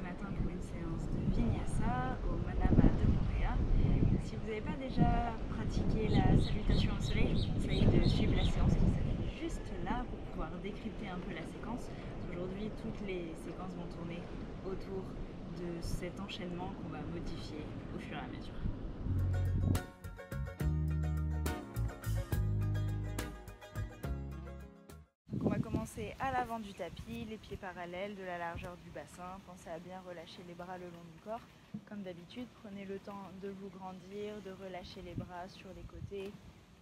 matin pour une séance de Vinyasa au Manama de Montréal. Si vous n'avez pas déjà pratiqué la salutation au soleil, je vous conseille de suivre la séance qui s'affiche juste là pour pouvoir décrypter un peu la séquence. Aujourd'hui, toutes les séquences vont tourner autour de cet enchaînement qu'on va modifier au fur et à mesure. On va commencer à l'avant du tapis, les pieds parallèles de la largeur du bassin. Pensez à bien relâcher les bras le long du corps. Comme d'habitude, prenez le temps de vous grandir, de relâcher les bras sur les côtés,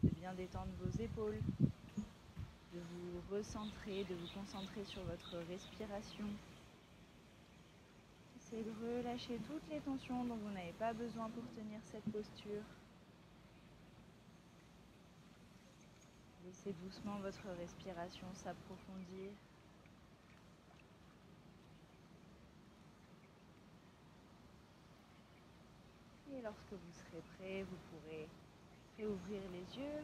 de bien détendre vos épaules, de vous recentrer, de vous concentrer sur votre respiration. Essayez de relâcher toutes les tensions dont vous n'avez pas besoin pour tenir cette posture. Laissez doucement votre respiration s'approfondir. Et lorsque vous serez prêt, vous pourrez réouvrir les yeux.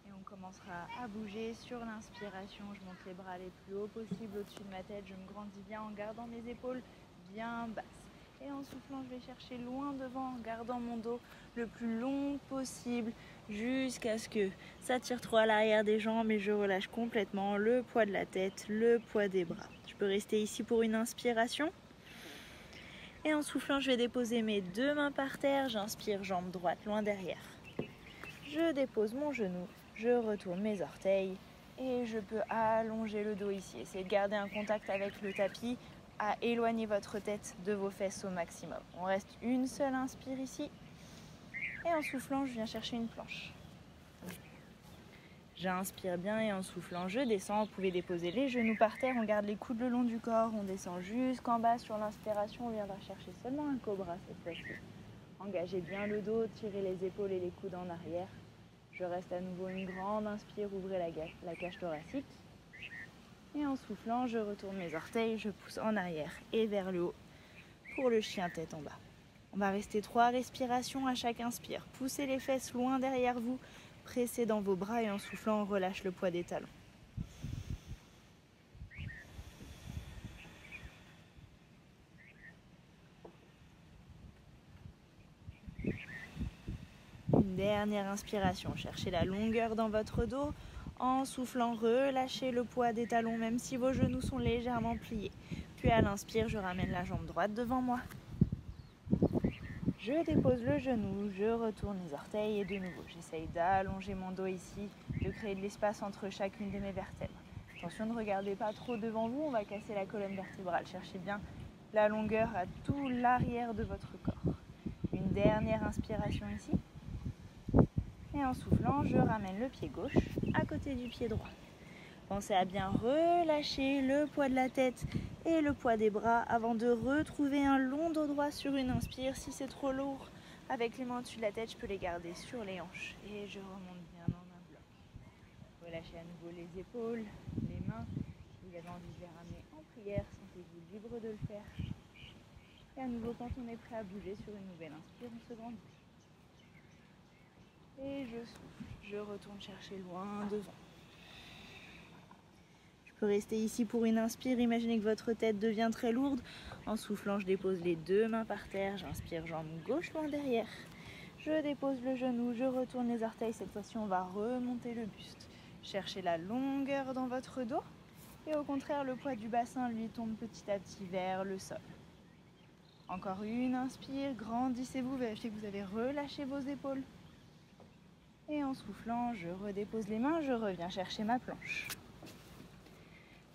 Et on commencera à bouger sur l'inspiration. Je monte les bras les plus hauts possible au-dessus de ma tête. Je me grandis bien en gardant mes épaules bien basses. Et en soufflant, je vais chercher loin devant en gardant mon dos le plus long possible jusqu'à ce que ça tire trop à l'arrière des jambes et je relâche complètement le poids de la tête, le poids des bras. Je peux rester ici pour une inspiration. Et en soufflant, je vais déposer mes deux mains par terre. J'inspire, jambe droite loin derrière. Je dépose mon genou, je retourne mes orteils et je peux allonger le dos ici. Essayez de garder un contact avec le tapis, à éloigner votre tête de vos fesses au maximum. On reste une seule inspire ici. Et en soufflant, je viens chercher une planche. J'inspire bien et en soufflant, je descends. Vous pouvez déposer les genoux par terre. On garde les coudes le long du corps. On descend jusqu'en bas sur l'inspiration. On viendra chercher seulement un cobra cette fois-ci. Engagez bien le dos, tirez les épaules et les coudes en arrière. Je reste à nouveau une grande inspire, ouvrez la cage thoracique. Et en soufflant, je retourne mes orteils, je pousse en arrière et vers le haut pour le chien tête en bas. On va rester 3 respirations à chaque inspire. Poussez les fesses loin derrière vous, pressez dans vos bras et en soufflant, on relâche le poids des talons. Une dernière inspiration, cherchez la longueur dans votre dos. En soufflant, relâchez le poids des talons même si vos genoux sont légèrement pliés. Puis à l'inspire, je ramène la jambe droite devant moi. Je dépose le genou, je retourne les orteils et de nouveau, j'essaye d'allonger mon dos ici, de créer de l'espace entre chacune de mes vertèbres. Attention, ne regardez pas trop devant vous, on va casser la colonne vertébrale. Cherchez bien la longueur à tout l'arrière de votre corps. Une dernière inspiration ici. Et en soufflant, je ramène le pied gauche à côté du pied droit. Pensez à bien relâcher le poids de la tête et le poids des bras avant de retrouver un long dos droit sur une inspire. Si c'est trop lourd, avec les mains au-dessus de la tête, je peux les garder sur les hanches. Et je remonte bien en un bloc. Relâchez à nouveau les épaules, les mains. Si vous avez envie de les ramener en prière, sentez-vous libre de le faire. Et à nouveau, quand on est prêt à bouger sur une nouvelle inspire, on se grandit. Et je souffle, je retourne chercher loin devant. Je peux rester ici pour une inspire, imaginez que votre tête devient très lourde. En soufflant, je dépose les deux mains par terre, j'inspire jambe gauche loin derrière. Je dépose le genou, je retourne les orteils, cette fois-ci on va remonter le buste. Cherchez la longueur dans votre dos et au contraire le poids du bassin lui tombe petit à petit vers le sol. Encore une inspire, grandissez-vous, vérifiez que vous avez relâché vos épaules. Et en soufflant, je redépose les mains, je reviens chercher ma planche.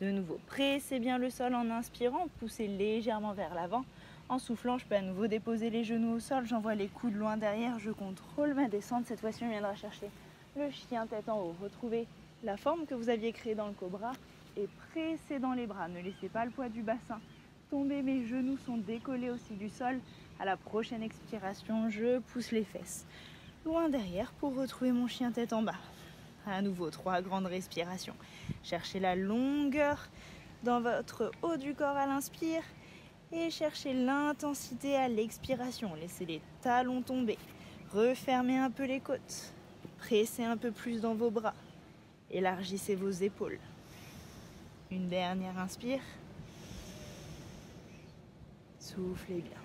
De nouveau, pressez bien le sol en inspirant, poussez légèrement vers l'avant. En soufflant, je peux à nouveau déposer les genoux au sol, j'envoie les coudes loin derrière, je contrôle ma descente. Cette fois-ci, on viendra chercher le chien tête en haut. Retrouvez la forme que vous aviez créée dans le cobra et pressez dans les bras. Ne laissez pas le poids du bassin tomber, mes genoux sont décollés aussi du sol. À la prochaine expiration, je pousse les fesses loin derrière pour retrouver mon chien tête en bas. À nouveau, 3 grandes respirations. Cherchez la longueur dans votre haut du corps à l'inspire et cherchez l'intensité à l'expiration. Laissez les talons tomber. Refermez un peu les côtes. Pressez un peu plus dans vos bras. Élargissez vos épaules. Une dernière inspire. Soufflez bien.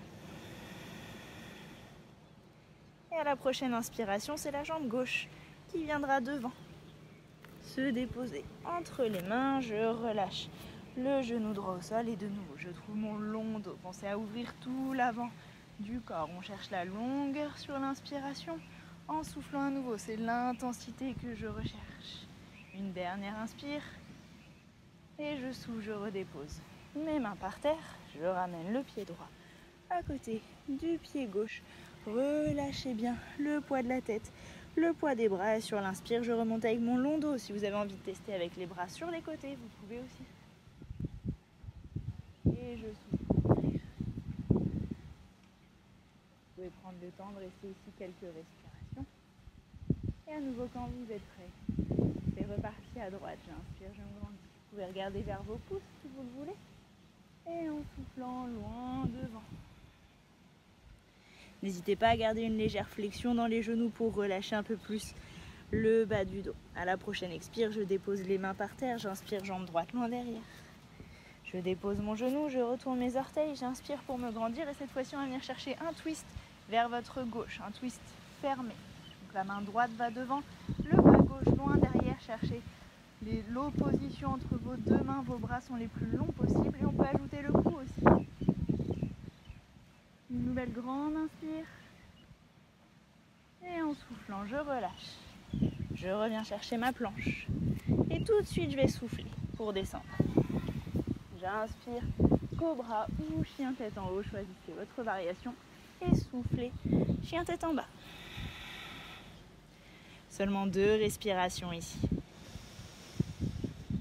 Et à la prochaine inspiration, c'est la jambe gauche qui viendra devant. Se déposer entre les mains, je relâche le genou droit au sol et de nouveau, je trouve mon long dos. Pensez à ouvrir tout l'avant du corps. On cherche la longueur sur l'inspiration. En soufflant à nouveau, c'est l'intensité que je recherche. Une dernière inspire. Et je souffle, je redépose mes mains par terre. Je ramène le pied droit à côté du pied gauche. Relâchez bien le poids de la tête, le poids des bras. Et sur l'inspire, je remonte avec mon long dos. Si vous avez envie de tester avec les bras sur les côtés, vous pouvez aussi. Et je souffle. Vous pouvez prendre le temps de rester ici quelques respirations. Et à nouveau, quand vous êtes prêts, c'est reparti à droite. J'inspire, je me grandis. Vous pouvez regarder vers vos pouces si vous le voulez. Et en soufflant loin devant. N'hésitez pas à garder une légère flexion dans les genoux pour relâcher un peu plus le bas du dos. À la prochaine expire, je dépose les mains par terre. J'inspire, jambe droite loin derrière. Je dépose mon genou, je retourne mes orteils. J'inspire pour me grandir et cette fois-ci, on va venir chercher un twist vers votre gauche. Un twist fermé. Donc la main droite va devant, le bras gauche loin derrière. Cherchez l'opposition entre vos deux mains. Vos bras sont les plus longs possibles et on peut ajouter le cou aussi. Une nouvelle grande inspire. Et en soufflant, je relâche. Je reviens chercher ma planche. Et tout de suite, je vais souffler pour descendre. J'inspire, cobra ou chien tête en haut. Choisissez votre variation. Et soufflez, chien tête en bas. Seulement 2 respirations ici.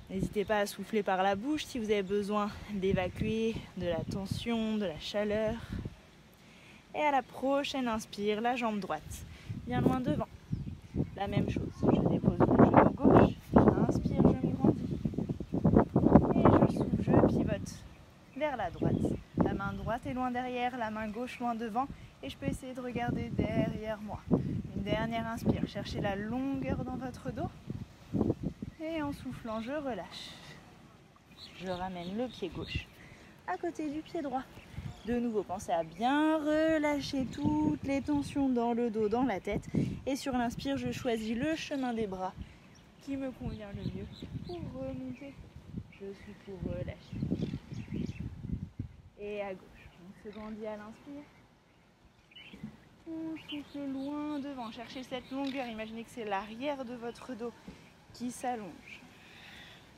N'hésitez pas à souffler par la bouche si vous avez besoin d'évacuer de la tension, de la chaleur. Et à la prochaine inspire, la jambe droite, bien loin devant. La même chose, je dépose mon genou gauche, j'inspire, je me grandis. Et je souffle, je pivote vers la droite. La main droite est loin derrière, la main gauche loin devant. Et je peux essayer de regarder derrière moi. Une dernière inspire, cherchez la longueur dans votre dos. Et en soufflant, je relâche. Je ramène le pied gauche à côté du pied droit. De nouveau, pensez à bien relâcher toutes les tensions dans le dos, dans la tête. Et sur l'inspire, je choisis le chemin des bras qui me convient le mieux pour remonter. Je suis pour relâcher. Et à gauche, on se grandit à l'inspire. On souffle loin devant. Cherchez cette longueur. Imaginez que c'est l'arrière de votre dos qui s'allonge.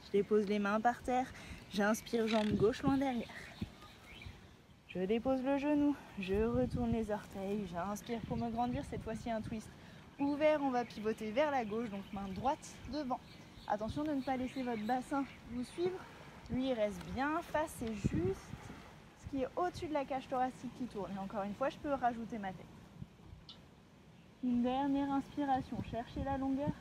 Je dépose les mains par terre. J'inspire, jambe gauche loin derrière. Je dépose le genou, je retourne les orteils, j'inspire pour me grandir, cette fois-ci un twist ouvert, on va pivoter vers la gauche, donc main droite devant. Attention de ne pas laisser votre bassin vous suivre, lui il reste bien face, c'est juste ce qui est au-dessus de la cage thoracique qui tourne. Et encore une fois, je peux rajouter ma tête. Une dernière inspiration, cherchez la longueur.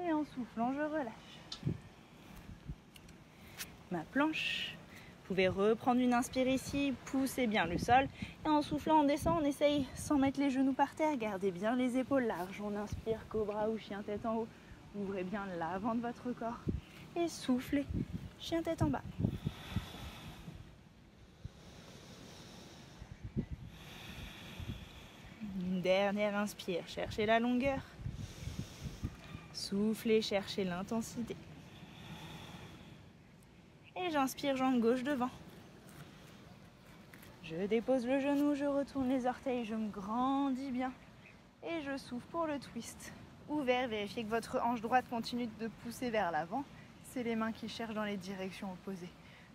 Et en soufflant, je relâche. Ma planche. Vous pouvez reprendre une inspire ici, poussez bien le sol. Et en soufflant, on descend, on essaye sans mettre les genoux par terre. Gardez bien les épaules larges. On inspire, cobra ou chien tête en haut. Ouvrez bien l'avant de votre corps. Et soufflez, chien tête en bas. Une dernière inspire, cherchez la longueur. Soufflez, cherchez l'intensité. Et j'inspire, jambe gauche devant. Je dépose le genou, je retourne les orteils, je me grandis bien. Et je souffle pour le twist. Ouvert, vérifiez que votre hanche droite continue de pousser vers l'avant. C'est les mains qui cherchent dans les directions opposées.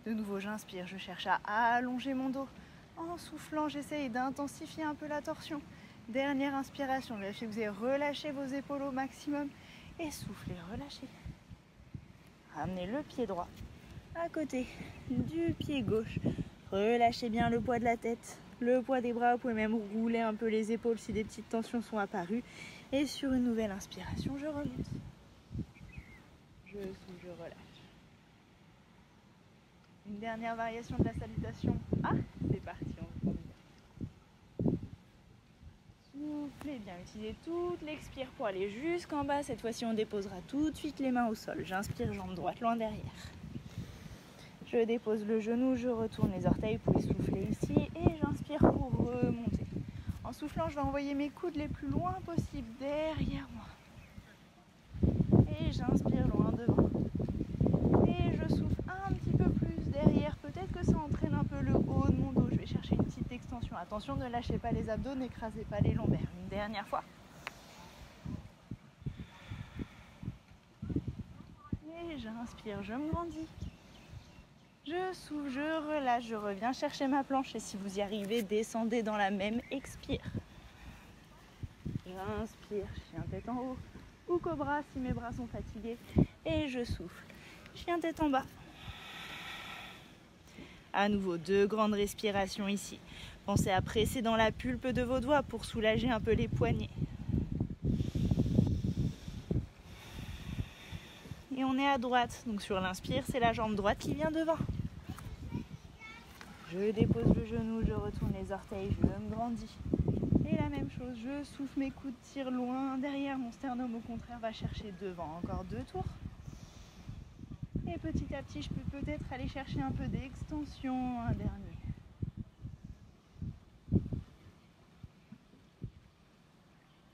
De nouveau, j'inspire, je cherche à allonger mon dos. En soufflant, j'essaye d'intensifier un peu la torsion. Dernière inspiration, vérifiez que vous avez relâché vos épaules au maximum. Et soufflez, relâchez. Ramenez le pied droit à côté du pied gauche. Relâchez bien le poids de la tête, le poids des bras. Vous pouvez même rouler un peu les épaules si des petites tensions sont apparues. Et sur une nouvelle inspiration, je remonte. Je souffle, je relâche. Une dernière variation de la salutation. Ah, c'est parti, on reprend bien. Soufflez bien, utilisez toute l'expire pour aller jusqu'en bas. Cette fois-ci, on déposera tout de suite les mains au sol. J'inspire, jambe droite loin derrière. Je dépose le genou, je retourne les orteils pour souffler ici et j'inspire pour remonter. En soufflant, je vais envoyer mes coudes les plus loin possible derrière moi. Et j'inspire loin devant. Et je souffle un petit peu plus derrière. Peut-être que ça entraîne un peu le haut de mon dos. Je vais chercher une petite extension. Attention, ne lâchez pas les abdos, n'écrasez pas les lombaires. Une dernière fois. Et j'inspire, je me grandis. Je souffle, je relâche, je reviens chercher ma planche. Et si vous y arrivez, descendez dans la même expire. J'inspire, chien tête en haut. Ou cobra si mes bras sont fatigués. Et je souffle. Chien tête en bas. À nouveau, 2 grandes respirations ici. Pensez à presser dans la pulpe de vos doigts pour soulager un peu les poignets. Et on est à droite. Donc sur l'inspire, c'est la jambe droite qui vient devant. Je dépose le genou, je retourne les orteils, je me grandis. Et la même chose, je souffle, mes coudes tirent loin derrière. Mon sternum au contraire va chercher devant. Encore 2 tours. Et petit à petit, je peux peut-être aller chercher un peu d'extension. Un dernier.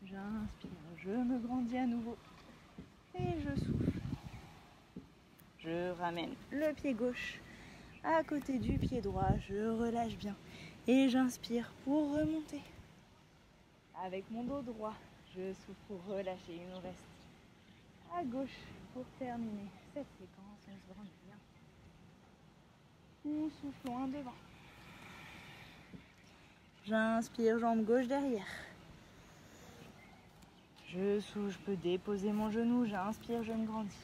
J'inspire, je me grandis à nouveau. Et je souffle. Je ramène le pied gauche à côté du pied droit. Je relâche bien. Et j'inspire pour remonter. Avec mon dos droit, je souffle pour relâcher. Il nous reste à gauche pour terminer cette séquence. On se grandit bien. On souffle loin devant. J'inspire, jambe gauche derrière. Je souffle, je peux déposer mon genou. J'inspire, je me grandis.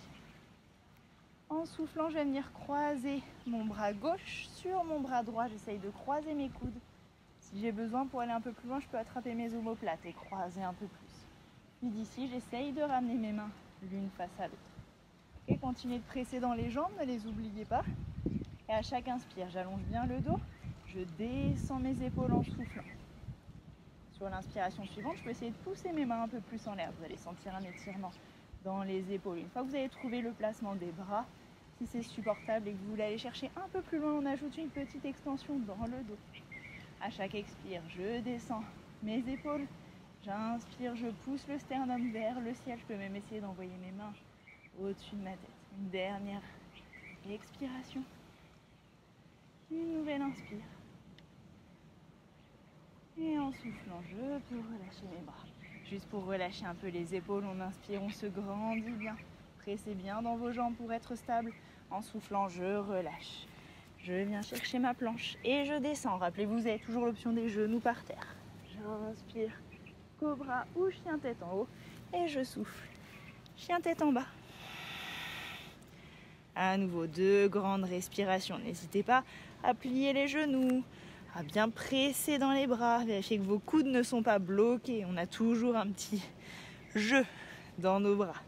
En soufflant, je vais venir croiser mon bras gauche sur mon bras droit. J'essaye de croiser mes coudes. Si j'ai besoin pour aller un peu plus loin, je peux attraper mes omoplates et croiser un peu plus. Puis d'ici, j'essaye de ramener mes mains l'une face à l'autre. Et continuez de presser dans les jambes, ne les oubliez pas. Et à chaque inspire, j'allonge bien le dos. Je descends mes épaules en soufflant. Sur l'inspiration suivante, je peux essayer de pousser mes mains un peu plus en l'air. Vous allez sentir un étirement dans les épaules. Une fois que vous avez trouvé le placement des bras, si c'est supportable et que vous voulez aller chercher un peu plus loin, on ajoute une petite extension dans le dos. À chaque expire, je descends mes épaules. J'inspire, je pousse le sternum vers le ciel. Je peux même essayer d'envoyer mes mains au-dessus de ma tête. Une dernière expiration. Une nouvelle inspire. Et en soufflant, je peux relâcher mes bras. Juste pour relâcher un peu les épaules, on inspire, on se grandit bien. Pressez bien dans vos jambes pour être stable. En soufflant, je relâche. Je viens chercher ma planche et je descends. Rappelez-vous, vous avez toujours l'option des genoux par terre. J'inspire, cobra ou chien tête en haut. Et je souffle, chien tête en bas. À nouveau, 2 grandes respirations. N'hésitez pas à plier les genoux, à bien presser dans les bras. Vérifiez que vos coudes ne sont pas bloqués. On a toujours un petit jeu dans nos bras.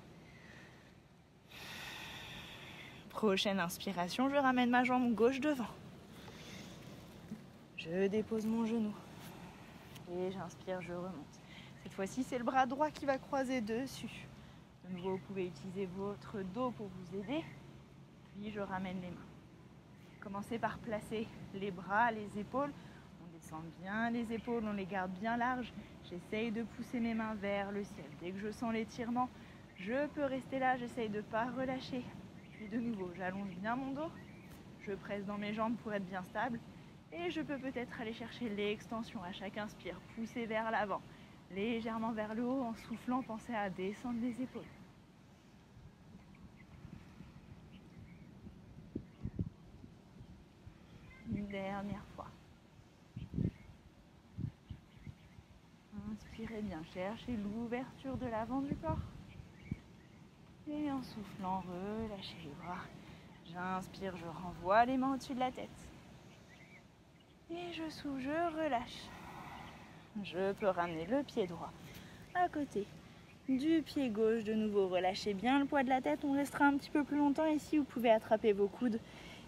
Prochaine inspiration, je ramène ma jambe gauche devant. Je dépose mon genou. Et j'inspire, je remonte. Cette fois-ci, c'est le bras droit qui va croiser dessus. De nouveau, vous pouvez utiliser votre dos pour vous aider. Puis, je ramène les mains. Commencez par placer les bras, les épaules. On descend bien les épaules, on les garde bien larges. J'essaye de pousser mes mains vers le ciel. Dès que je sens l'étirement, je peux rester là. J'essaye de ne pas relâcher. Puis de nouveau, j'allonge bien mon dos. Je presse dans mes jambes pour être bien stable. Et je peux peut-être aller chercher l'extension à chaque inspire. Pousser vers l'avant, légèrement vers le haut. En soufflant, pensez à descendre les épaules. Une dernière fois. Inspirez bien, cherchez l'ouverture de l'avant du corps. Et en soufflant, relâchez les bras. J'inspire, je renvoie les mains au-dessus de la tête. Et je souffle, je relâche. Je peux ramener le pied droit à côté du pied gauche. De nouveau, relâchez bien le poids de la tête. On restera un petit peu plus longtemps ici. Vous pouvez attraper vos coudes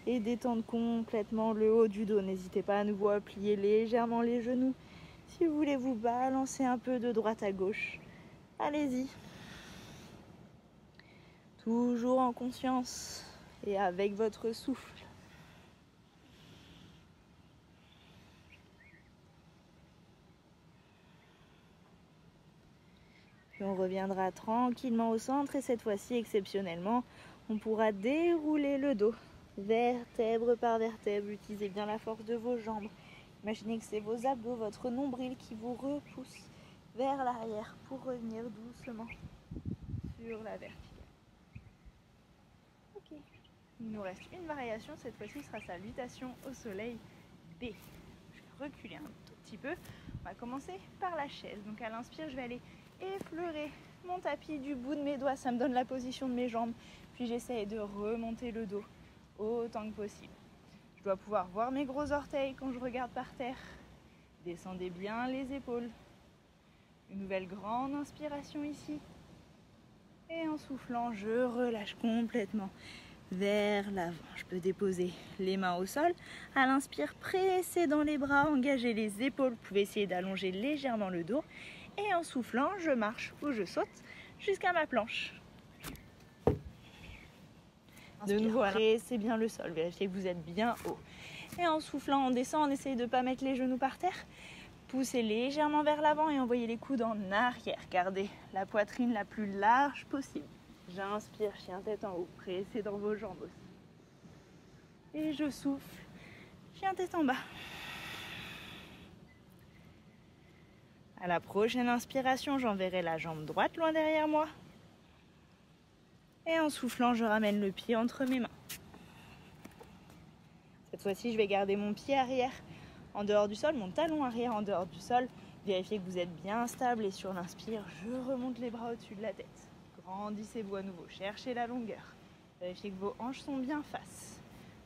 et détendre complètement le haut du dos. N'hésitez pas à nouveau à plier légèrement les genoux. Si vous voulez vous balancer un peu de droite à gauche, allez-y. Toujours en conscience et avec votre souffle. Puis on reviendra tranquillement au centre et cette fois-ci, exceptionnellement, on pourra dérouler le dos, vertèbre par vertèbre. Utilisez bien la force de vos jambes. Imaginez que c'est vos abdos, votre nombril qui vous repousse vers l'arrière pour revenir doucement sur la verticale. Ok. Il nous reste une variation, cette fois-ci sera salutation au soleil B. Je vais reculer un tout petit peu. On va commencer par la chaise. Donc à l'inspire, je vais aller effleurer mon tapis du bout de mes doigts. Ça me donne la position de mes jambes. Puis j'essaie de remonter le dos autant que possible. Je dois pouvoir voir mes gros orteils quand je regarde par terre. Descendez bien les épaules. Une nouvelle grande inspiration ici. Et en soufflant, je relâche complètement vers l'avant. Je peux déposer les mains au sol. À l'inspire, pressez dans les bras, engagez les épaules. Vous pouvez essayer d'allonger légèrement le dos. Et en soufflant, je marche ou je saute jusqu'à ma planche. De nouveau, pressez bien le sol. Vérifiez que vous êtes bien haut. Et en soufflant, on descend, on essaye de ne pas mettre les genoux par terre. Poussez légèrement vers l'avant et envoyez les coudes en arrière. Gardez la poitrine la plus large possible. J'inspire, chien tête en haut. Pressez dans vos jambes aussi. Et je souffle, chien tête en bas. À la prochaine inspiration, j'enverrai la jambe droite loin derrière moi. Et en soufflant, je ramène le pied entre mes mains. Cette fois-ci, je vais garder mon pied arrière en dehors du sol, mon talon arrière en dehors du sol. Vérifiez que vous êtes bien stable et sur l'inspire, je remonte les bras au-dessus de la tête. Grandissez-vous à nouveau, cherchez la longueur. Vérifiez que vos hanches sont bien face.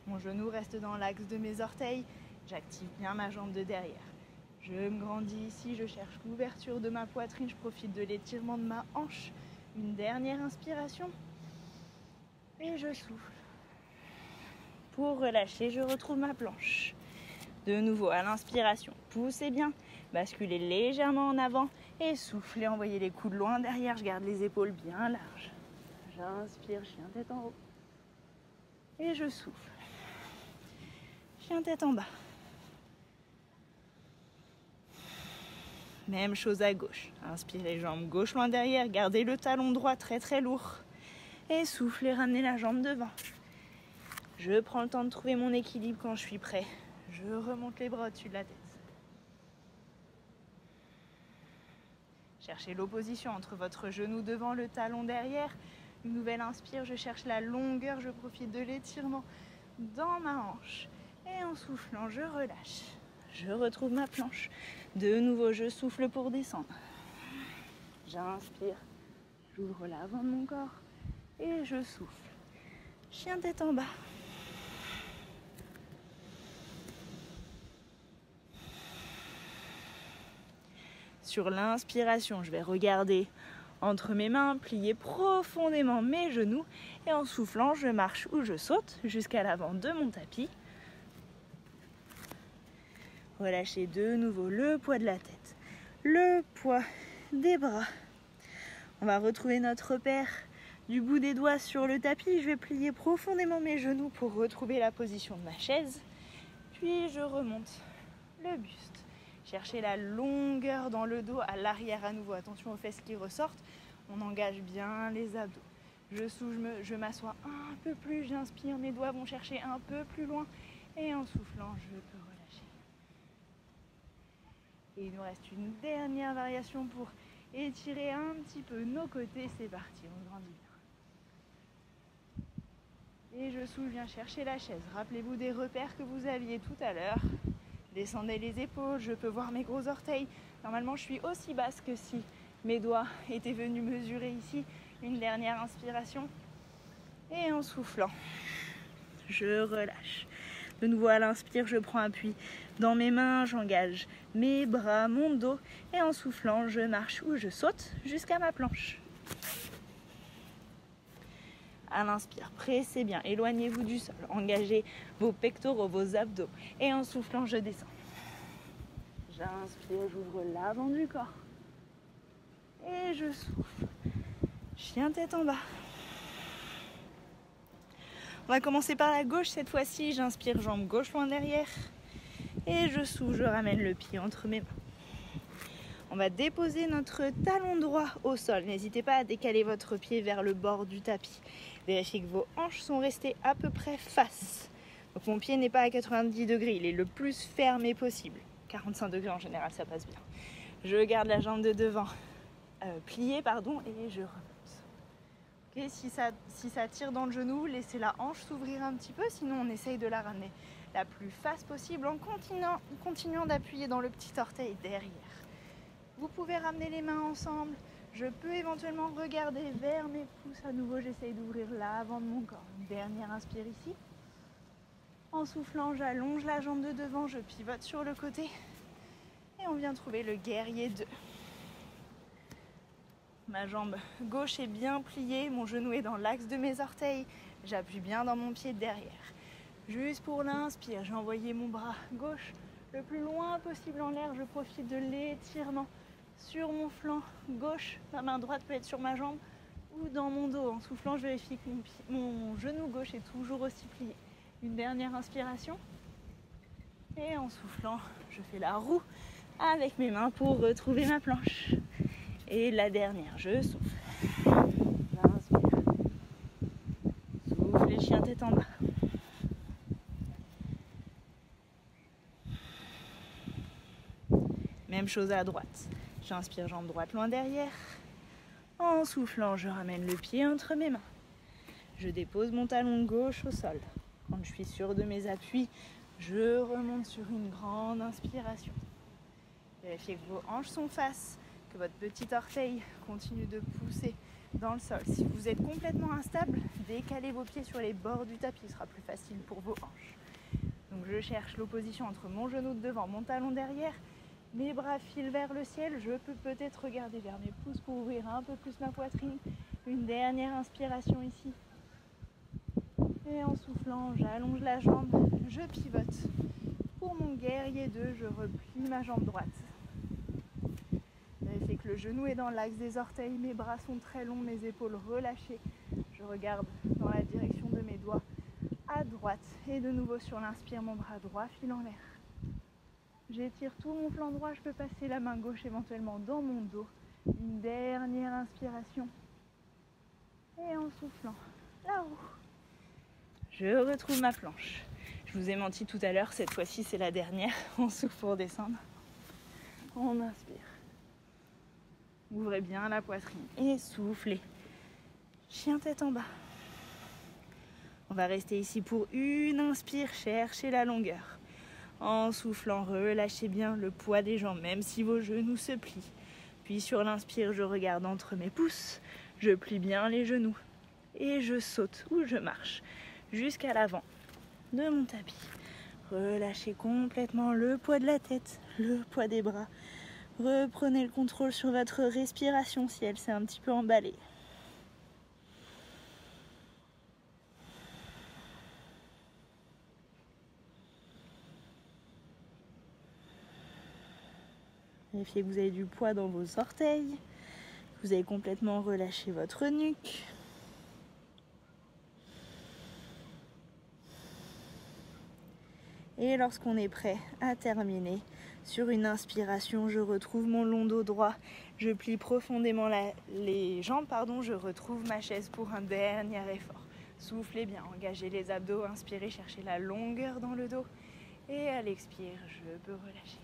Mon genou reste dans l'axe de mes orteils. J'active bien ma jambe de derrière. Je me grandis ici, je cherche l'ouverture de ma poitrine. Je profite de l'étirement de ma hanche. Une dernière inspiration. Et je souffle. Pour relâcher, je retrouve ma planche. De nouveau, à l'inspiration, poussez bien. Basculez légèrement en avant et soufflez, envoyez les coudes loin derrière. Je garde les épaules bien larges. J'inspire, chien tête en haut. Et je souffle. Chien tête en bas. Même chose à gauche. Inspirez, jambe gauche loin derrière. Gardez le talon droit très très lourd. Et soufflez, ramenez la jambe devant. Je prends le temps de trouver mon équilibre quand je suis prêt. Je remonte les bras au-dessus de la tête. Cherchez l'opposition entre votre genou devant, le talon derrière. Une nouvelle inspire, je cherche la longueur, je profite de l'étirement dans ma hanche. Et en soufflant, je relâche. Je retrouve ma planche. De nouveau, je souffle pour descendre. J'inspire, j'ouvre l'avant de mon corps et je souffle. Chien tête en bas. Sur l'inspiration, je vais regarder entre mes mains, plier profondément mes genoux et en soufflant, je marche ou je saute jusqu'à l'avant de mon tapis. Relâchez de nouveau le poids de la tête, le poids des bras. On va retrouver notre repère du bout des doigts sur le tapis. Je vais plier profondément mes genoux pour retrouver la position de ma chaise. Puis je remonte le buste. Cherchez la longueur dans le dos, à l'arrière à nouveau. Attention aux fesses qui ressortent. On engage bien les abdos. Je souffle, je m'assois un peu plus. J'inspire, mes doigts vont chercher un peu plus loin. Et en soufflant, je peux relâcher. Et il nous reste une dernière variation pour étirer un petit peu nos côtés. C'est parti, on grandit bien. Et je souffle, viens chercher la chaise. Rappelez-vous des repères que vous aviez tout à l'heure. Descendez les épaules, je peux voir mes gros orteils. Normalement, je suis aussi basse que si mes doigts étaient venus mesurer ici. Une dernière inspiration. Et en soufflant, je relâche. De nouveau à l'inspire, je prends appui dans mes mains, j'engage mes bras, mon dos. Et en soufflant, je marche ou je saute jusqu'à ma planche. À l'inspire, pressez bien, éloignez-vous du sol, engagez vos pectoraux, vos abdos. Et en soufflant, je descends. J'inspire, j'ouvre l'avant du corps. Et je souffle. Chien tête en bas. On va commencer par la gauche cette fois-ci. J'inspire, jambe gauche loin derrière. Et je souffle, je ramène le pied entre mes mains. On va déposer notre talon droit au sol. N'hésitez pas à décaler votre pied vers le bord du tapis. Vérifiez que vos hanches sont restées à peu près face. Donc mon pied n'est pas à 90 degrés, il est le plus fermé possible. 45 degrés en général, ça passe bien. Je garde la jambe de devant pliée, et je remonte. Okay, si ça tire dans le genou, laissez la hanche s'ouvrir un petit peu, sinon on essaye de la ramener la plus face possible en continuant d'appuyer dans le petit orteil derrière. Vous pouvez ramener les mains ensemble. Je peux éventuellement regarder vers mes pouces. À nouveau, j'essaye d'ouvrir l'avant de mon corps. Une dernière inspire ici. En soufflant, j'allonge la jambe de devant, je pivote sur le côté. Et on vient trouver le guerrier 2. Ma jambe gauche est bien pliée, mon genou est dans l'axe de mes orteils. J'appuie bien dans mon pied derrière. Juste pour l'inspire, j'ai envoyé mon bras gauche le plus loin possible en l'air. Je profite de l'étirement sur mon flanc gauche. Ma main droite peut être sur ma jambe ou dans mon dos. En soufflant, je vérifie que mon genou gauche est toujours aussi plié. Une dernière inspiration. Et en soufflant, je fais la roue avec mes mains pour retrouver ma planche. Et la dernière, je souffle. J'inspire. Souffle les chiens tête en bas. Même chose à droite. J'inspire, jambe droite loin derrière. En soufflant, je ramène le pied entre mes mains. Je dépose mon talon gauche au sol. Quand je suis sûre de mes appuis, je remonte sur une grande inspiration. Vérifiez que vos hanches sont face, que votre petit orteil continue de pousser dans le sol. Si vous êtes complètement instable, décalez vos pieds sur les bords du tapis, ce sera plus facile pour vos hanches. Donc je cherche l'opposition entre mon genou de devant, mon talon derrière, mes bras filent vers le ciel. Je peux peut-être regarder vers mes pouces pour ouvrir un peu plus ma poitrine. Une dernière inspiration ici. Et en soufflant, j'allonge la jambe, je pivote. Pour mon guerrier 2, je replie ma jambe droite. Vérifiez que le genou est dans l'axe des orteils, mes bras sont très longs, mes épaules relâchées. Je regarde dans la direction de mes doigts à droite. Et de nouveau sur l'inspire, mon bras droit file en l'air. J'étire tout mon flanc droit, je peux passer la main gauche éventuellement dans mon dos. Une dernière inspiration. Et en soufflant, la roue. Je retrouve ma planche. Je vous ai menti tout à l'heure, cette fois-ci c'est la dernière. On souffle pour descendre. On inspire. Ouvrez bien la poitrine et soufflez. Chien tête en bas. On va rester ici pour une inspire, cherchez la longueur. En soufflant, relâchez bien le poids des jambes, même si vos genoux se plient. Puis sur l'inspire, je regarde entre mes pouces, je plie bien les genoux et je saute ou je marche jusqu'à l'avant de mon tapis. Relâchez complètement le poids de la tête, le poids des bras. Reprenez le contrôle sur votre respiration si elle s'est un petit peu emballée. Vérifiez que vous avez du poids dans vos orteils, que vous avez complètement relâché votre nuque. Et lorsqu'on est prêt à terminer, sur une inspiration, je retrouve mon long dos droit, je plie profondément les jambes, je retrouve ma chaise pour un dernier effort. Soufflez bien, engagez les abdos, inspirez, cherchez la longueur dans le dos. Et à l'expire, je peux relâcher.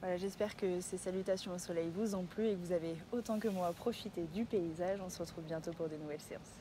Voilà, j'espère que ces salutations au soleil vous ont plu et que vous avez autant que moi profité du paysage. On se retrouve bientôt pour des nouvelles séances.